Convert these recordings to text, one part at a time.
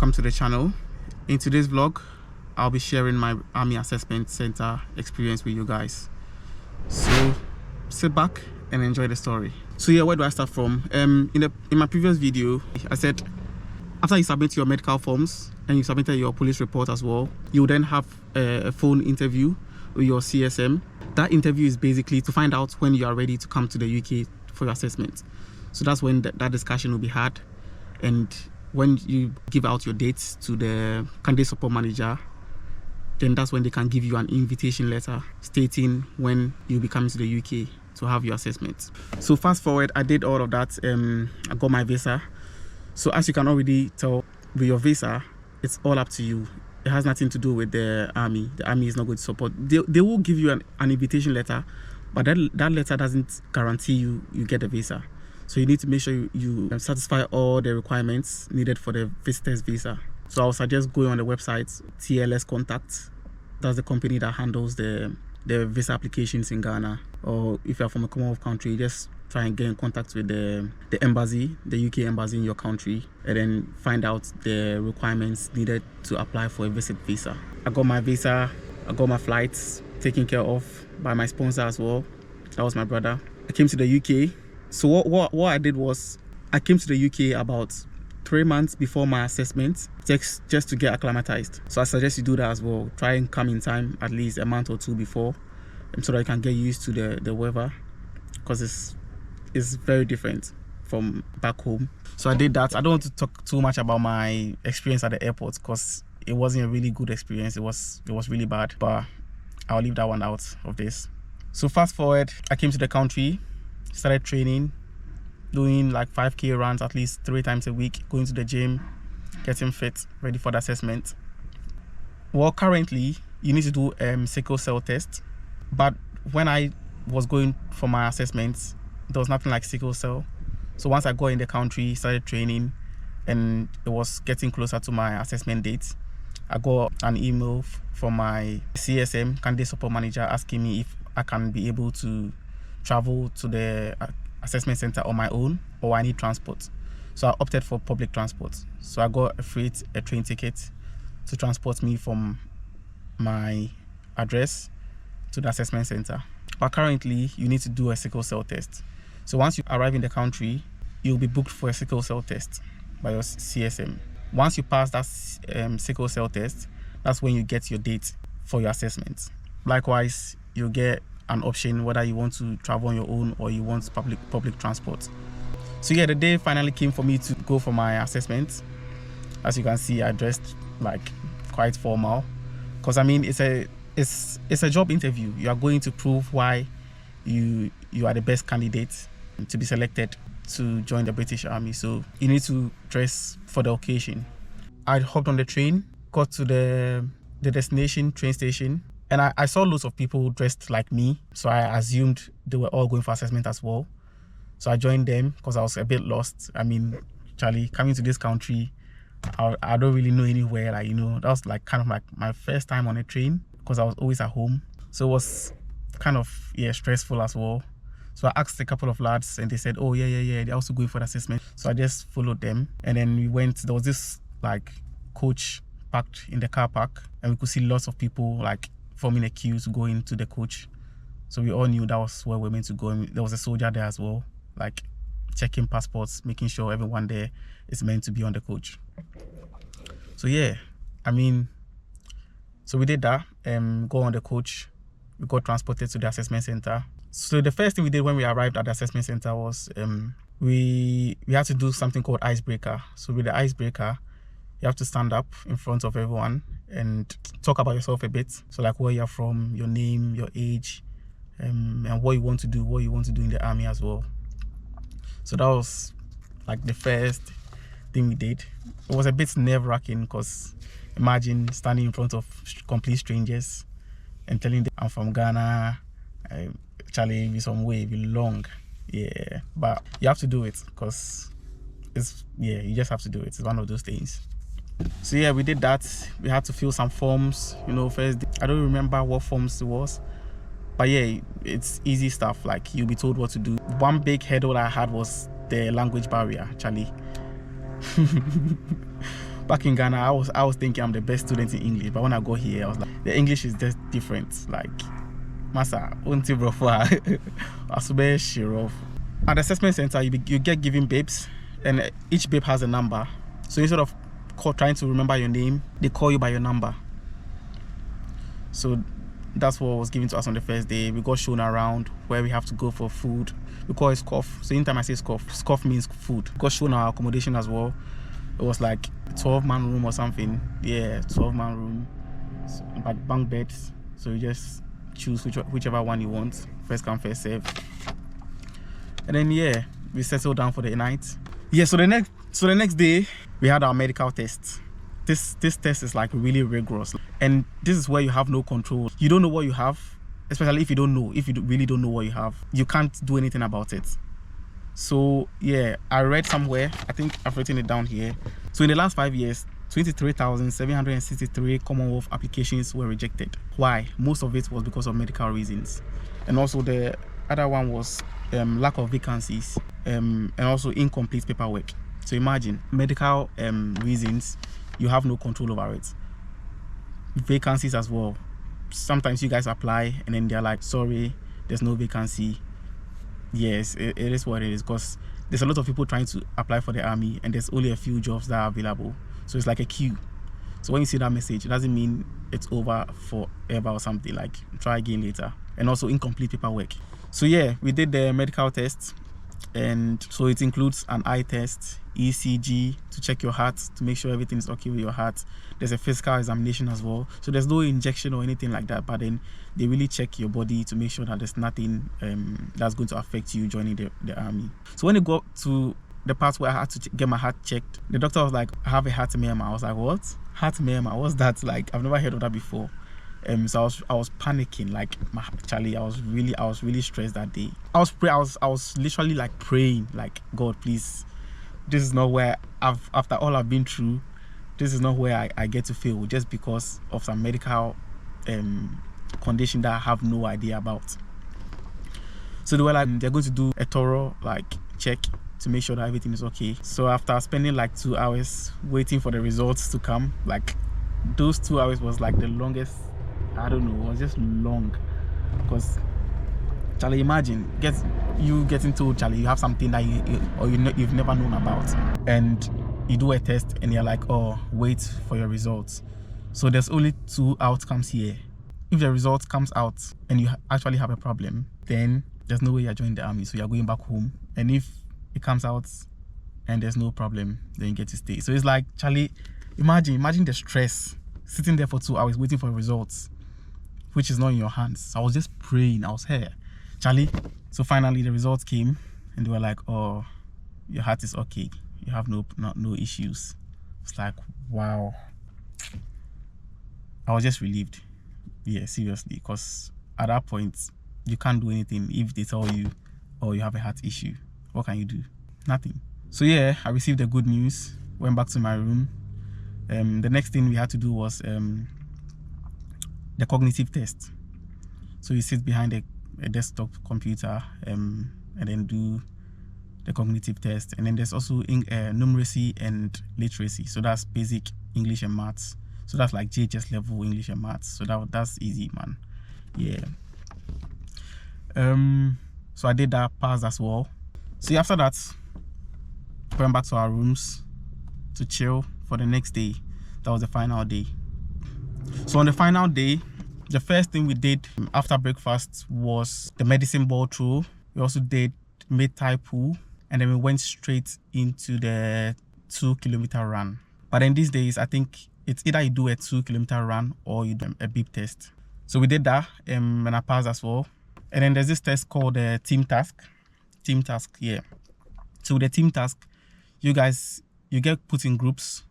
welcome to the channel. In today's vlog, I'll be sharing my Army Assessment Center experience with you guys. So sit back and enjoy the story. So yeah, where do I start from? In my previous video, I said after you submit your medical forms and you submitted your police report as well, you then have a phone interview with your CSM. That interview is basically to find out when you are ready to come to the UK for your assessment. So that's when that discussion will be had, and when you give out your dates to the candidate support manager, then that's when they can give you an invitation letter stating when you'll be coming to the UK to have your assessment. So fast forward, I did all of that. I got my visa. So as you can already tell, with your visa, it's all up to you. It has nothing to do with the army. The army is not going to support. They will give you an invitation letter, but that letter doesn't guarantee you get a visa. So you need to make sure you satisfy all the requirements needed for the visitor's visa. So I would suggest going on the website, TLS Contact. That's the company that handles the visa applications in Ghana. Or if you're from a Commonwealth country, just try and get in contact with the embassy, the UK embassy in your country, and then find out the requirements needed to apply for a visit visa. I got my visa, I got my flights taken care of by my sponsor as well. That was my brother. I came to the UK. So what I did was, I came to the UK about 3 months before my assessment, just to get acclimatized. So I suggest you do that as well. Try and come in time, at least a month or two before, so that you can get used to the weather, because it's very different from back home. So I did that. I don't want to talk too much about my experience at the airport, because it wasn't a really good experience. It was really bad, but I'll leave that one out of this. So fast forward, I came to the country, started training, doing like 5k runs at least 3 times a week, going to the gym, getting fit, ready for the assessment. Well, currently you need to do sickle cell test, but when I was going for my assessments, there was nothing like sickle cell. So once I got in the country, started training, and it was getting closer to my assessment date, I got an email from my CSM, candidate support manager, asking me if I can be able to travel to the assessment center on my own, or I need transport. So I opted for public transport. So I got a train ticket to transport me from my address to the assessment center. But currently, you need to do a sickle cell test. So once you arrive in the country, you'll be booked for a sickle cell test by your CSM. Once you pass that sickle cell test, that's when you get your date for your assessment. Likewise, you'll get an option whether you want to travel on your own or you want public transport. So yeah, the day finally came for me to go for my assessment. As you can see, I dressed like quite formal, because I mean it's a job interview. You are going to prove why you are the best candidate to be selected to join the British Army. So you need to dress for the occasion. I hopped on the train, got to the destination train station, and I saw loads of people dressed like me, so I assumed they were all going for assessment as well. So I joined them because I was a bit lost. I mean, Charlie, coming to this country, I don't really know anywhere. Like, that was like kind of like my first time on a train, because I was always at home. So it was kind of stressful as well. So I asked a couple of lads, and they said, oh yeah, they're also going for the assessment. So I just followed them, and then we went. There was this like coach parked in the car park, and we could see lots of people like forming a queue to go into the coach. So we all knew that was where we were meant to go. And there was a soldier there as well, like checking passports, making sure everyone there is meant to be on the coach. So yeah, I mean, so we did that, go on the coach. We got transported to the assessment center. So the first thing we did when we arrived at the assessment center was we had to do something called icebreaker. So with the icebreaker, you have to stand up in front of everyone and talk about yourself a bit. So like where you're from, your name, your age, and what you want to do in the army as well. So that was like the first thing we did. It was a bit nerve-wracking, because imagine standing in front of complete strangers and telling them I'm from Ghana, Charlie, with some way, be long. Yeah, but you have to do it, because you just have to do it. It's one of those things. So yeah, we did that. We had to fill some forms, first. I don't remember what forms it was, but yeah, it's easy stuff. Like, you'll be told what to do. One big hurdle I had was the language barrier, Charlie. back in Ghana, I was thinking I'm the best student in English, but when I got here, I was like, the English is just different. Like, Masa, unti brofa, asube shirof. At the assessment center, you get given babes, and each babe has a number. So instead of trying to remember your name, they call you by your number. So that's what was given to us on the first day. We got shown around where we have to go for food. We call it SCOF. So anytime I say SCOF, SCOF means food. We got shown our accommodation as well. It was like 12-man room or something. Yeah, 12-man room, but bunk beds. So you just choose whichever one you want. First come, first serve. And then yeah, we settled down for the night. Yeah, so the next day we had our medical test. This test is like really rigorous, and this is where you have no control. You don't know what you have, especially if you really don't know what you have. You can't do anything about it. So yeah, I read somewhere, I think I've written it down here. So in the last 5 years, 23,763 Commonwealth applications were rejected. Why? Most of it was because of medical reasons, and also the other one was lack of vacancies, and also incomplete paperwork. So imagine, medical reasons, you have no control over it. Vacancies as well. Sometimes you guys apply and then they're like, sorry, there's no vacancy. Yes, it is what it is, because there's a lot of people trying to apply for the army and there's only a few jobs that are available. So it's like a queue. So when you see that message, it doesn't mean it's over forever or something. Like, try again later. And also incomplete paperwork. So yeah, we did the medical test, and so it includes an eye test, ECG to check your heart, to make sure everything is okay with your heart. There's a physical examination as well. So there's no injection or anything like that, but then they really check your body to make sure that there's nothing that's going to affect you joining the army. So when it got to the part where I had to get my heart checked, the doctor was like, I have a heart murmur. I was like, what? Heart murmur? What's that? Like, I've never heard of that before. So I was panicking, like, Charlie. I was really stressed that day. I was literally like praying, like, God, please, this is not where after all I've been through, this is not where I get to fail just because of some medical condition that I have no idea about. So they were like, they're going to do a thorough like check to make sure that everything is okay. So after spending like 2 hours waiting for the results to come, like, those 2 hours was like the longest. I don't know, it was just long, because Charlie, imagine getting told, Charlie, you have something that you've never known about, and you do a test and you're like, oh, wait for your results. So there's only 2 outcomes here. If the result comes out and you actually have a problem, then there's no way you're joining the army, so you're going back home. And if it comes out and there's no problem, then you get to stay. So it's like, Charlie, imagine the stress, sitting there for 2 hours waiting for results, which is not in your hands. I was just praying. I was here, Charlie. So finally the results came and they were like, oh, your heart is okay, you have no issues. It's like, wow. I was just relieved. Yeah, seriously, because at that point you can't do anything. If they tell you, oh, you have a heart issue, what can you do? Nothing. So yeah, I received the good news, went back to my room. The next thing we had to do was the cognitive test. So you sit behind a desktop computer and then do the cognitive test. And then there's also numeracy and literacy. So that's basic English and maths. So that's like JHS level English and maths. So that's easy, man. Yeah. So I did that, passed as well. So after that, went back to our rooms to chill for the next day. That was the final day. So on the final day, the first thing we did after breakfast was the medicine ball throw. We also did mid-thigh pull, and then we went straight into the 2-kilometer run. But then these days, I think it's either you do a 2-kilometer run or you do a beep test. So we did that, and I passed as well. And then there's this test called the team task. Team task, yeah. So with the team task, you get put in groups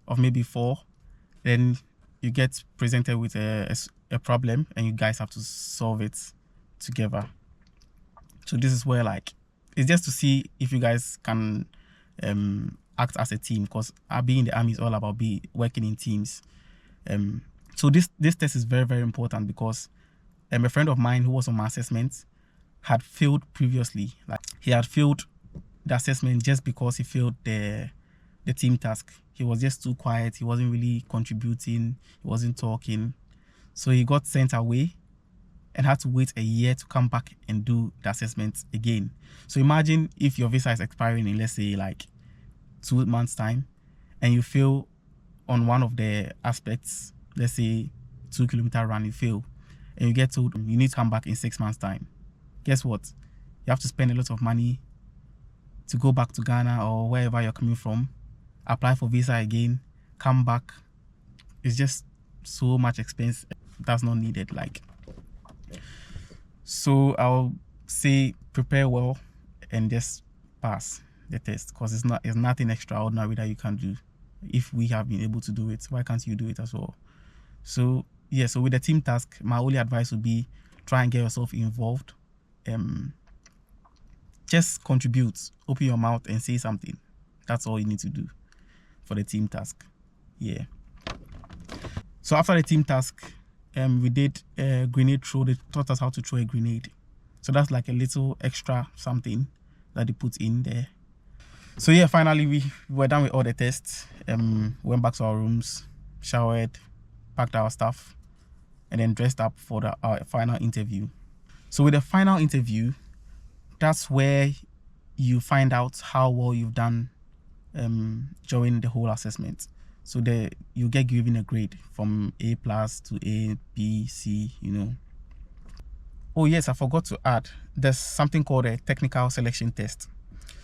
of maybe 4. Then you get presented with a problem and you guys have to solve it together. So this is where, like, it's just to see if you guys can act as a team, because being in the army is all about working in teams. So this test is very, very important, because a friend of mine who was on my assessment had failed previously. Like, he had failed the assessment just because he failed the the team task. He was just too quiet. He wasn't really contributing. He wasn't talking. So he got sent away and had to wait a year to come back and do the assessment again. So imagine if your visa is expiring in, let's say, like 2 months time, and you fail on one of the aspects, let's say 2-kilometer run, you fail, and you get told you need to come back in 6 months time. Guess what? You have to spend a lot of money to go back to Ghana or wherever you're coming from, apply for visa again, come back. It's just so much expense that's not needed. Like, so I'll say prepare well and just pass the test, because it's nothing extraordinary that you can do. If we have been able to do it, why can't you do it as well? So yeah, so with the team task, my only advice would be try and get yourself involved. Just contribute, open your mouth and say something. That's all you need to do for the team task. Yeah. So after the team task, we did a grenade throw. They taught us how to throw a grenade. So that's like a little extra something that they put in there. So yeah, finally we were done with all the tests. Went back to our rooms, showered, packed our stuff, and then dressed up for our final interview. So with the final interview, that's where you find out how well you've done during the whole assessment. So you get given a grade from A+ to A, B, C, you know. Oh yes, I forgot to add, there's something called a technical selection test.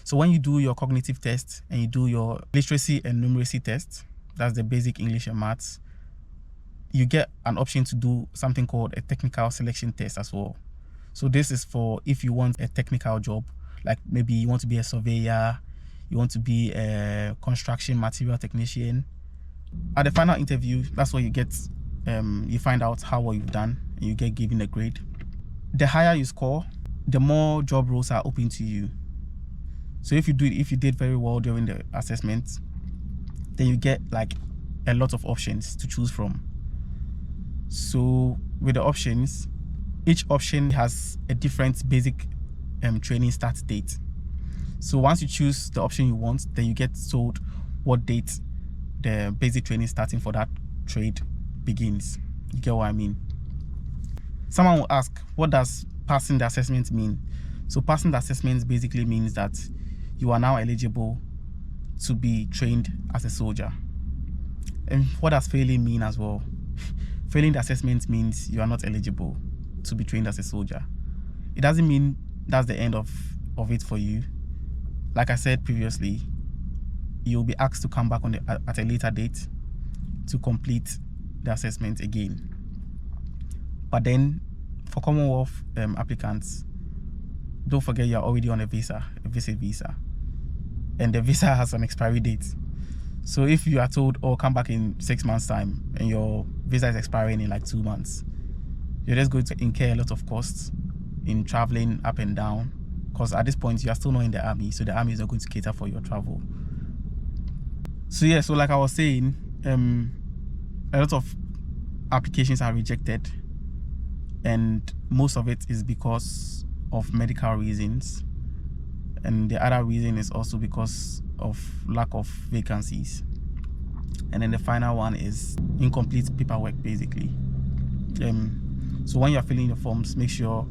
So when you do your cognitive test and you do your literacy and numeracy test, that's the basic English and maths, you get an option to do something called a technical selection test as well. So this is for if you want a technical job, like maybe you want to be a surveyor, you want to be a construction material technician. At the final interview, that's where you get, you find out how well you've done and you get given a grade. The higher you score, the more job roles are open to you. So if you did very well during the assessment, then you get like a lot of options to choose from. So with the options, each option has a different basic training start date. So once you choose the option you want, then you get told what date the basic training starting for that trade begins. You get what I mean? Someone will ask, what does passing the assessment mean? So passing the assessment basically means that you are now eligible to be trained as a soldier. And what does failing mean as well? Failing the assessment means you are not eligible to be trained as a soldier. It doesn't mean that's the end of it for you. Like I said previously, you'll be asked to come back at a later date to complete the assessment again. But then for Commonwealth applicants, don't forget you're already on a visit visa, and the visa has an expiry date. So if you are told, oh, come back in 6 months time and your visa is expiring in like 2 months, you're just going to incur a lot of costs in traveling up and down, because at this point you are still not in the army, so the army is not going to cater for your travel. So yeah, so like I was saying, a lot of applications are rejected, and most of it is because of medical reasons, and the other reason is also because of lack of vacancies. And then the final one is incomplete paperwork, basically. So when you're filling the forms, make sure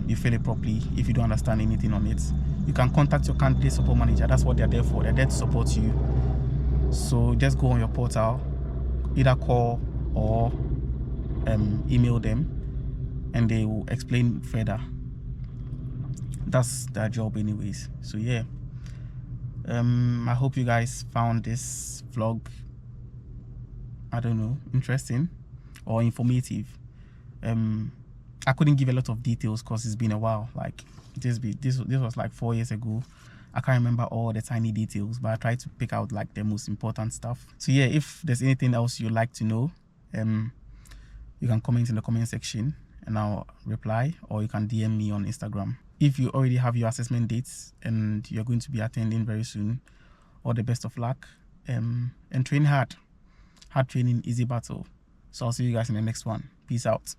you fill it properly. If you don't understand anything on it, you can contact your candidate support manager. That's what they're there for. They're there to support you. So just go on your portal, either call or email them, and they will explain further. That's their job anyways. So yeah, I hope you guys found this vlog, I don't know, interesting or informative. I couldn't give a lot of details because it's been a while. Like this was like 4 years ago. I can't remember all the tiny details, but I tried to pick out like the most important stuff. So yeah, if there's anything else you'd like to know, you can comment in the comment section and I'll reply, or you can DM me on Instagram. If you already have your assessment dates and you're going to be attending very soon, all the best of luck, and train hard. Hard training, easy battle. So I'll see you guys in the next one. Peace out.